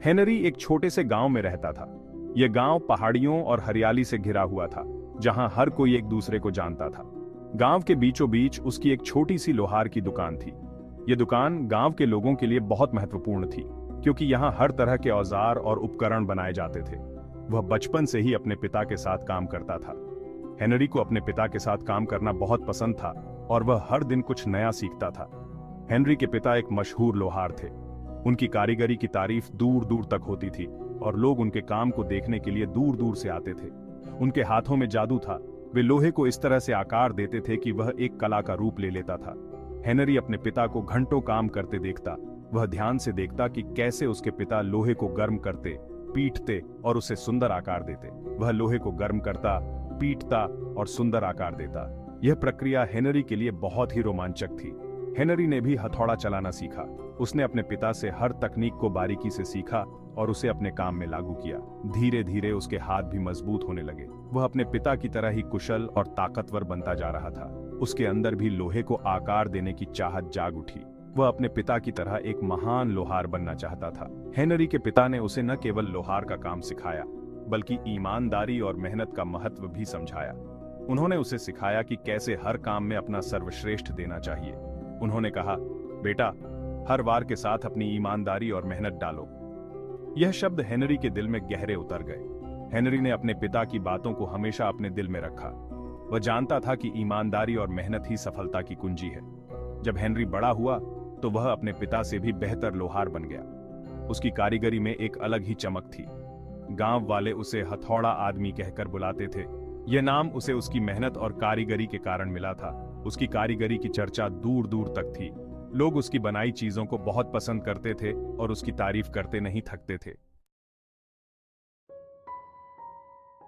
Henry एक छोटे से गांव में रहता था। यह गांव पहाड़ियों और हरियाली से घिरा हुआ था, जहां हर कोई एक दूसरे को जानता था। गांव के बीचों बीच उसकी एक छोटी सी लोहार की दुकान थी। यह दुकान गांव के लोगों के लिए बहुत महत्वपूर्ण थी, क्योंकि यहां हर तरह के औजार और उपकरण बनाए जाते थे। वह बचपन से ही अपने पिता के साथ काम करता था। हेनरी को अपने पिता के साथ काम करना बहुत पसंद था और वह हर दिन कुछ नया सीखता था। हेनरी के पिता एक मशहूर लोहार थे। उनकी कारीगरी की तारीफ दूर दूर तक होती थी और लोग उनके काम को देखने के लिए दूर दूर से आते थे। उनके हाथों में जादू था। वे लोहे को इस तरह से आकार देते थे कि वह एक कला का रूप ले लेता था। हेनरी अपने पिता को घंटों काम करते देखता। वह ध्यान से देखता कि कैसे उसके पिता लोहे को गर्म करते, पीटते और उसे सुंदर आकार देते। वह लोहे को गर्म करता, पीटता और सुंदर आकार देता। यह प्रक्रिया हेनरी के लिए बहुत ही रोमांचक थी। हेनरी ने भी हथौड़ा चलाना सीखा। उसने अपने पिता से हर तकनीक को बारीकी से सीखा और उसे अपने काम में लागू किया। धीरे धीरे उसके हाथ भी मजबूत होने लगे। वह अपने पिता की तरह ही कुशल और ताकतवर बनता जा रहा था। उसके अंदर भी लोहे को आकार देने की चाहत जाग उठी। वह अपने पिता की तरह एक महान लोहार बनना चाहता था। हेनरी के पिता ने उसे न केवल लोहार का काम सिखाया, बल्कि ईमानदारी और मेहनत का महत्व भी समझाया। उन्होंने उसे सिखाया कि कैसे हर काम में अपना सर्वश्रेष्ठ देना चाहिए। उन्होंने कहा, बेटा, हर वार के साथ अपनी ईमानदारी और मेहनत डालो। यह शब्द हेनरी के दिल में गहरे उतर गए। हेनरी ने अपने पिता की बातों को हमेशा अपने दिल में रखा। वह जानता था कि ईमानदारी और मेहनत ही सफलता की कुंजी है। जब हेनरी बड़ा हुआ तो वह अपने पिता से भी बेहतर लोहार बन गया। उसकी कारीगरी में एक अलग ही चमक थी। गांव वाले उसे हथौड़ा आदमी कहकर बुलाते थे। यह नाम उसे उसकी मेहनत और कारीगरी के कारण मिला था। उसकी कारीगरी की चर्चा दूर दूर तक थी। लोग उसकी बनाई चीजों को बहुत पसंद करते थे और उसकी तारीफ करते नहीं थकते थे।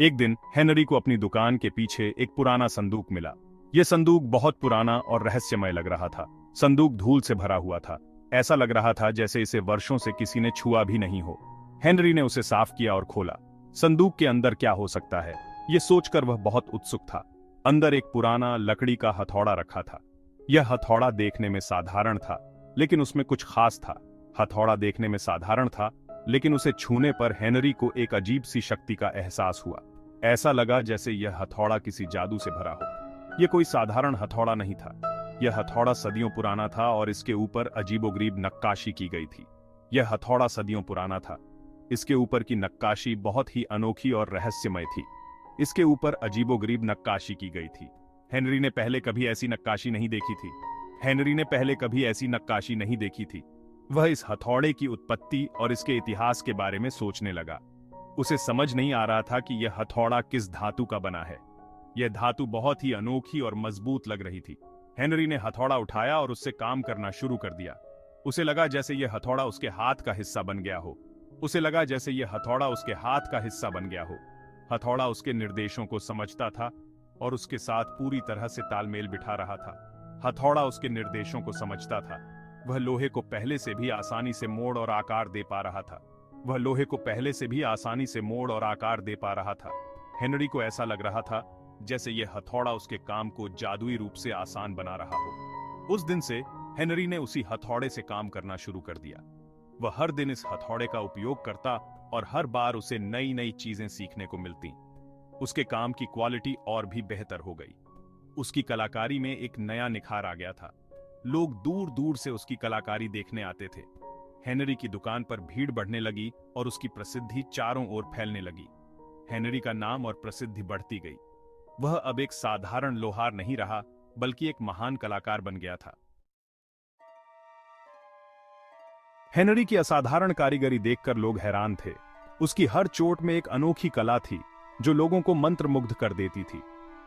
एक दिन हेनरी को अपनी दुकान के पीछे एक पुराना संदूक मिला। यह संदूक बहुत पुराना और रहस्यमय लग रहा था। संदूक धूल से भरा हुआ था। ऐसा लग रहा था जैसे इसे वर्षों से किसी ने छुआ भी नहीं हो। हेनरी ने उसे साफ किया और खोला। संदूक के अंदर क्या हो सकता है, यह सोचकर वह बहुत उत्सुक था। अंदर एक पुराना लकड़ी का हथौड़ा रखा था। यह हथौड़ा देखने में साधारण था, लेकिन उसमें कुछ खास था। हथौड़ा देखने में साधारण था, लेकिन उसे छूने पर हेनरी को एक अजीब सी शक्ति का एहसास हुआ। ऐसा लगा जैसे यह हथौड़ा किसी जादू से भरा हो। यह कोई साधारण हथौड़ा नहीं था। यह हथौड़ा सदियों पुराना था और इसके ऊपर अजीबोगरीब नक्काशी की गई थी। यह हथौड़ा सदियों पुराना था। इसके ऊपर की नक्काशी बहुत ही अनोखी और रहस्यमय थी। इसके ऊपर अजीबोगरीब नक्काशी की गई थी। हेनरी ने पहले कभी ऐसी नक्काशी नहीं देखी थी। हेनरी ने पहले कभी ऐसी नक्काशी नहीं देखी थी। वह इस हथौड़े की उत्पत्ति और इसके इतिहास के बारे में सोचने लगा। उसे समझ नहीं आ रहा था कि यह हथौड़ा किस धातु का बना है। यह धातु बहुत ही अनोखी और मजबूत लग रही थी। हेनरी ने हथौड़ा उठाया और उससे काम करना शुरू कर दिया। उसे लगा जैसे यह हथौड़ा उसके हाथ का हिस्सा बन गया हो। उसे लगा जैसे यह हथौड़ा उसके हाथ का हिस्सा बन गया हो। हथौड़ा उसके निर्देशों को समझता था और उसके साथ पूरी तरह से तालमेल बिठा रहा था। हथौड़ा उसके निर्देशों को समझता था। वह लोहे को पहले से भी आसानी से मोड़ और आकार दे पा रहा था। वह लोहे को पहले से भी आसानी से मोड़ और आकार दे पा रहा था। हेनरी को ऐसा लग रहा था जैसे यह हथौड़ा उसके काम को जादुई रूप से आसान बना रहा हो। उस दिन से हेनरी ने उसी हथौड़े से काम करना शुरू कर दिया। वह हर दिन इस हथौड़े का उपयोग करता और हर बार उसे नई नई चीजें सीखने को मिलती। उसके काम की क्वालिटी और भी बेहतर हो गई। उसकी कलाकारी में एक नया निखार आ गया था। लोग दूर दूर से उसकी कलाकारी देखने आते थे। हेनरी की दुकान पर भीड़ बढ़ने लगी और उसकी प्रसिद्धि चारों ओर फैलने लगी। हेनरी का नाम और प्रसिद्धि बढ़ती गई। वह अब एक साधारण लोहार नहीं रहा, बल्कि एक महान कलाकार बन गया था। हेनरी की असाधारण कारीगरी देखकर लोग हैरान थे। उसकी हर चोट में एक अनोखी कला थी जो लोगों को मंत्रमुग्ध कर देती थी।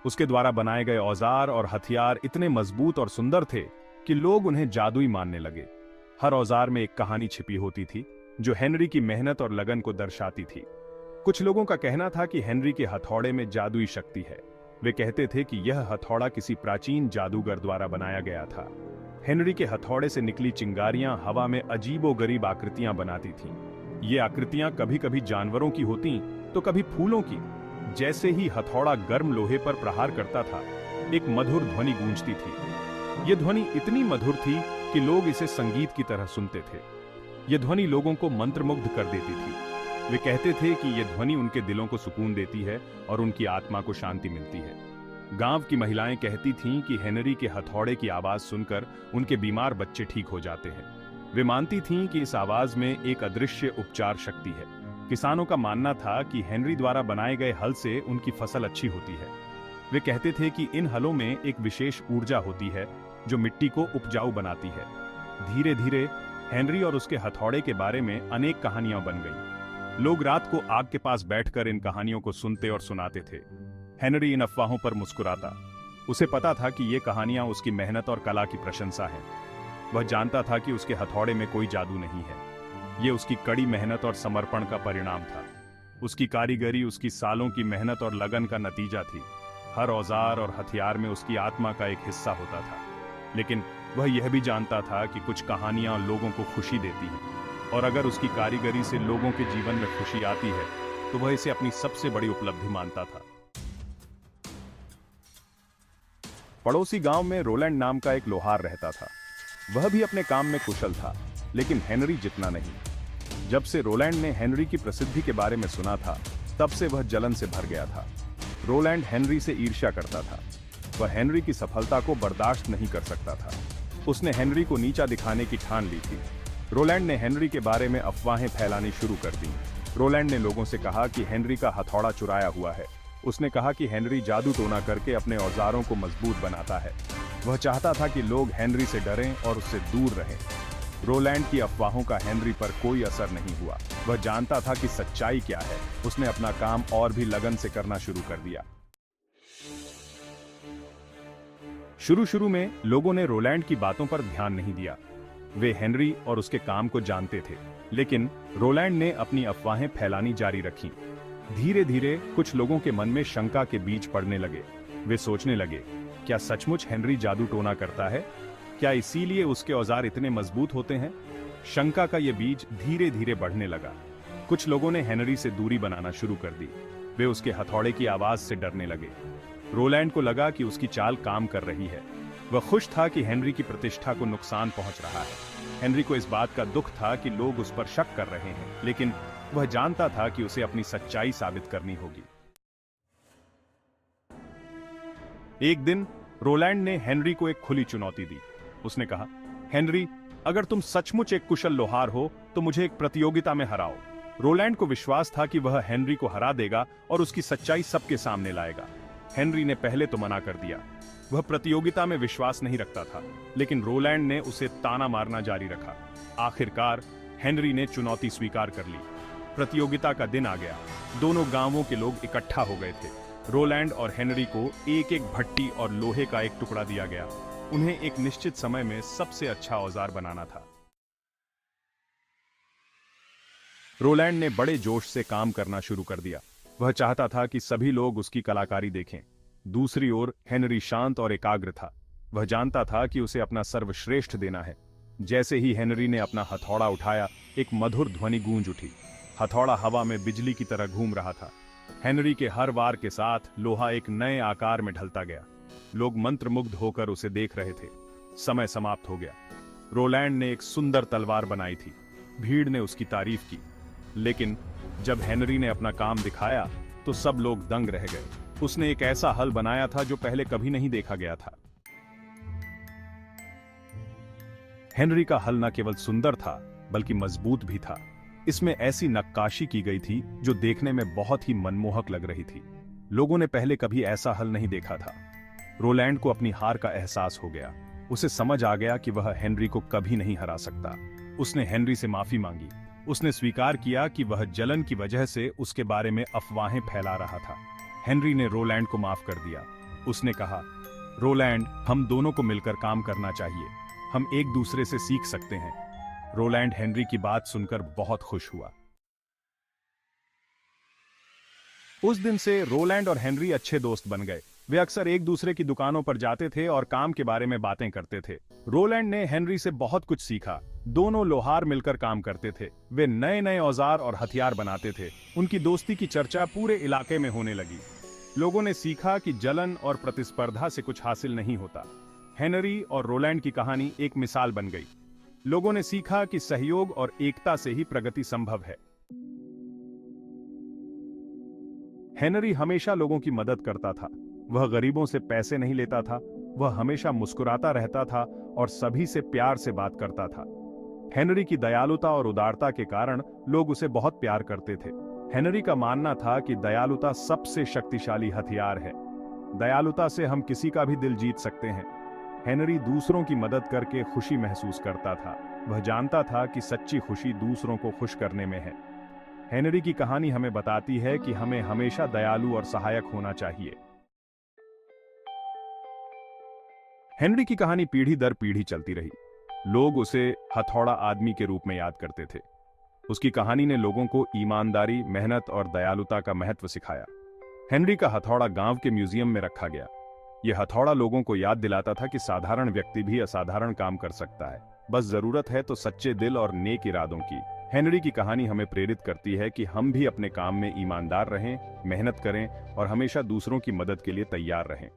उसके द्वारा बनाए गए औजार और हथियार इतने मजबूत और सुंदर थे कि लोग उन्हें जादुई मानने लगे। हर औजार में एक कहानी छिपी होती थी जो हेनरी की मेहनत और लगन को दर्शाती थी। कुछ लोगों का कहना था कि हेनरी के हथौड़े में जादुई शक्ति है। वे कहते थे कि यह हथौड़ा किसी प्राचीन जादूगर द्वारा बनाया गया था। हेनरी के हथौड़े से निकली चिंगारियां हवा में अजीबोगरीब आकृतियां बनाती थीं। ये आकृतियां कभी कभी जानवरों की होती तो कभी फूलों की। जैसे ही हथौड़ा गर्म लोहे पर प्रहार करता था, एक मधुर ध्वनि गूंजती थी। यह ध्वनि इतनी मधुर थी कि लोग इसे संगीत की तरह सुनते थे। यह ध्वनि लोगों को मंत्रमुग्ध कर देती थी। वे कहते थे कि यह ध्वनि उनके दिलों को सुकून देती है और उनकी आत्मा को शांति मिलती है। गांव की महिलाएं कहती थीं कि हेनरी के हथौड़े की आवाज सुनकर उनके बीमार बच्चे ठीक हो जाते हैं। वे मानती थीं कि इस आवाज में एक अदृश्य उपचार शक्ति है। किसानों का मानना था कि हेनरी द्वारा बनाए गए हल से उनकी फसल अच्छी होती है। वे कहते थे कि इन हलों में एक विशेष ऊर्जा होती है जो मिट्टी को उपजाऊ बनाती है। धीरे धीरे हेनरी और उसके हथौड़े के बारे में अनेक कहानियां बन गईं। लोग रात को आग के पास बैठकर इन कहानियों को सुनते और सुनाते थे। हेनरी इन अफवाहों पर मुस्कुराता। उसे पता था कि ये कहानियां उसकी मेहनत और कला की प्रशंसा है। वह जानता था कि उसके हथौड़े में कोई जादू नहीं है। ये उसकी कड़ी मेहनत और समर्पण का परिणाम था। उसकी कारीगरी उसकी सालों की मेहनत और लगन का नतीजा थी। हर औजार और हथियार में उसकी आत्मा का एक हिस्सा होता था। लेकिन वह यह भी जानता था कि कुछ कहानियां लोगों को खुशी देती हैं, और अगर उसकी कारीगरी से लोगों के जीवन में खुशी आती है तो वह इसे अपनी सबसे बड़ी उपलब्धि मानता था। पड़ोसी गांव में रोलैंड नाम का एक लोहार रहता था। वह भी अपने काम में कुशल था, लेकिन हेनरी जितना नहीं। जब से रोलैंड ने हेनरी की प्रसिद्धि के बारे में सुना था, तब से वह जलन से भर गया था। रोलैंड हेनरी से ईर्ष्या करता था। वह हेनरी की सफलता को बर्दाश्त नहीं कर सकता था। उसने हेनरी को नीचा दिखाने की ठान ली थी। रोलैंड ने हेनरी के बारे में अफवाहें फैलानी शुरू कर दी। रोलैंड ने लोगों से कहा कि हेनरी का हथौड़ा चुराया हुआ है। उसने कहा कि हेनरी जादू टोना करके अपने औजारों को मजबूत बनाता है। वह चाहता था कि लोग हेनरी से डरें और उससे दूर रहें। रोलैंड की अफवाहों का हेनरी पर कोई असर नहीं हुआ। वह जानता था कि सच्चाई क्या है। उसने अपना काम और भी लगन से करना शुरू कर दिया। शुरू में लोगों ने रोलैंड की बातों पर ध्यान नहीं दिया। वे हेनरी और उसके काम को जानते थे, लेकिन रोलैंड ने अपनी अफवाहें फैलानी जारी रखीं। धीरे धीरे कुछ लोगों के मन में शंका के बीज पड़ने लगे। वे सोचने लगे, क्या सचमुच हेनरी जादू टोना करता है? क्या इसीलिए उसके औजार इतने मजबूत होते हैं? शंका का यह बीज धीरे धीरे बढ़ने लगा। कुछ लोगों ने हेनरी से दूरी बनाना शुरू कर दी। वे उसके हथौड़े की आवाज से डरने लगे। रोलैंड को लगा कि उसकी चाल काम कर रही है। वह खुश था कि हेनरी की प्रतिष्ठा को नुकसान पहुंच रहा है। हेनरी को इस बात का दुख था कि लोग उस पर शक कर रहे हैं, लेकिन वह जानता था कि उसे अपनी सच्चाई साबित करनी होगी। एक दिन रोलैंड ने हेनरी को एक खुली चुनौती दी। उसने कहा, हेनरी, अगर तुम सचमुच एक कुशल लोहार हो तो मुझे एक प्रतियोगिता में हराओ। रोलैंड को विश्वास था कि वह हेनरी को हरा देगा और उसकी सच्चाई सबके सामने लाएगा। हेनरी ने पहले तो मना कर दिया। वह प्रतियोगिता में विश्वास नहीं रखता था, लेकिन रोलैंड ने उसे ताना मारना जारी रखा। आखिरकार हेनरी ने चुनौती स्वीकार कर ली। प्रतियोगिता का दिन आ गया। दोनों गांवों के लोग इकट्ठा हो गए थे। रोलैंड और हेनरी को एक एक भट्टी और लोहे का एक टुकड़ा दिया गया। उन्हें एक निश्चित समय में सबसे अच्छा औजार बनाना था। रोलैंड ने बड़े जोश से काम करना शुरू कर दिया। वह चाहता था कि सभी लोग उसकी कलाकारी देखें। दूसरी ओर हेनरी शांत और एकाग्र था। वह जानता था कि उसे अपना सर्वश्रेष्ठ देना है। जैसे ही हेनरी ने अपना हथौड़ा उठाया, एक मधुर ध्वनि गूंज उठी। हथौड़ा हवा में बिजली की तरह घूम रहा था। हेनरी के हर वार के साथ लोहा एक नए आकार में ढलता गया। लोग मंत्रमुग्ध होकर उसे देख रहे थे। समय समाप्त हो गया। रोलैंड ने एक सुंदर तलवार बनाई थी। भीड़ ने उसकी तारीफ की, लेकिन जब हेनरी ने अपना काम दिखाया तो सब लोग दंग रह गए। उसने एक ऐसा हल बनाया था जो पहले कभी नहीं देखा गया था। हेनरी का हल न केवल सुंदर था, बल्कि मजबूत भी था। इसमें ऐसी नक्काशी की गई थी जो देखने में बहुत ही मनमोहक लग रही थी। लोगों ने पहले कभी ऐसा हल नहीं देखा था। रोलैंड को अपनी हार का एहसास हो गया। उसे समझ आ गया कि वह हेनरी को कभी नहीं हरा सकता। उसने हेनरी से माफी मांगी। उसने स्वीकार किया कि वह जलन की वजह से उसके बारे में अफवाहें फैला रहा था। हेनरी ने रोलैंड को माफ कर दिया। उसने कहा, रोलैंड, हम दोनों को मिलकर काम करना चाहिए। हम एक दूसरे से सीख सकते हैं। रोलैंड हेनरी की बात सुनकर बहुत खुश हुआ। उस दिन से रोलैंड और हेनरी अच्छे दोस्त बन गए। वे अक्सर एक दूसरे की दुकानों पर जाते थे और काम के बारे में बातें करते थे। रोलैंड ने हेनरी से बहुत कुछ सीखा। दोनों लोहार मिलकर काम करते थे। वे नए नए औजार और हथियार बनाते थे। उनकी दोस्ती की चर्चा पूरे इलाके में होने लगी। लोगों ने सीखा कि जलन और प्रतिस्पर्धा से कुछ हासिल नहीं होता। हेनरी और रोलैंड की कहानी एक मिसाल बन गई। लोगों ने सीखा कि सहयोग और एकता से ही प्रगति संभव है। हेनरी हमेशा लोगों की मदद करता था। वह गरीबों से पैसे नहीं लेता था। वह हमेशा मुस्कुराता रहता था और सभी से प्यार से बात करता था। हेनरी की दयालुता और उदारता के कारण लोग उसे बहुत प्यार करते थे। हेनरी का मानना था कि दयालुता सबसे शक्तिशाली हथियार है। दयालुता से हम किसी का भी दिल जीत सकते हैं। हेनरी दूसरों की मदद करके खुशी महसूस करता था। वह जानता था कि सच्ची खुशी दूसरों को खुश करने में है। हेनरी की कहानी हमें बताती है कि हमें हमेशा दयालु और सहायक होना चाहिए। हेनरी की कहानी पीढ़ी दर पीढ़ी चलती रही। लोग उसे हथौड़ा आदमी के रूप में याद करते थे। उसकी कहानी ने लोगों को ईमानदारी, मेहनत और दयालुता का महत्व सिखाया। हेनरी का हथौड़ा गांव के म्यूजियम में रखा गया। यह हथौड़ा लोगों को याद दिलाता था कि साधारण व्यक्ति भी असाधारण काम कर सकता है। बस जरूरत है तो सच्चे दिल और नेक इरादों की। हेनरी की कहानी हमें प्रेरित करती है कि हम भी अपने काम में ईमानदार रहें, मेहनत करें और हमेशा दूसरों की मदद के लिए तैयार रहें।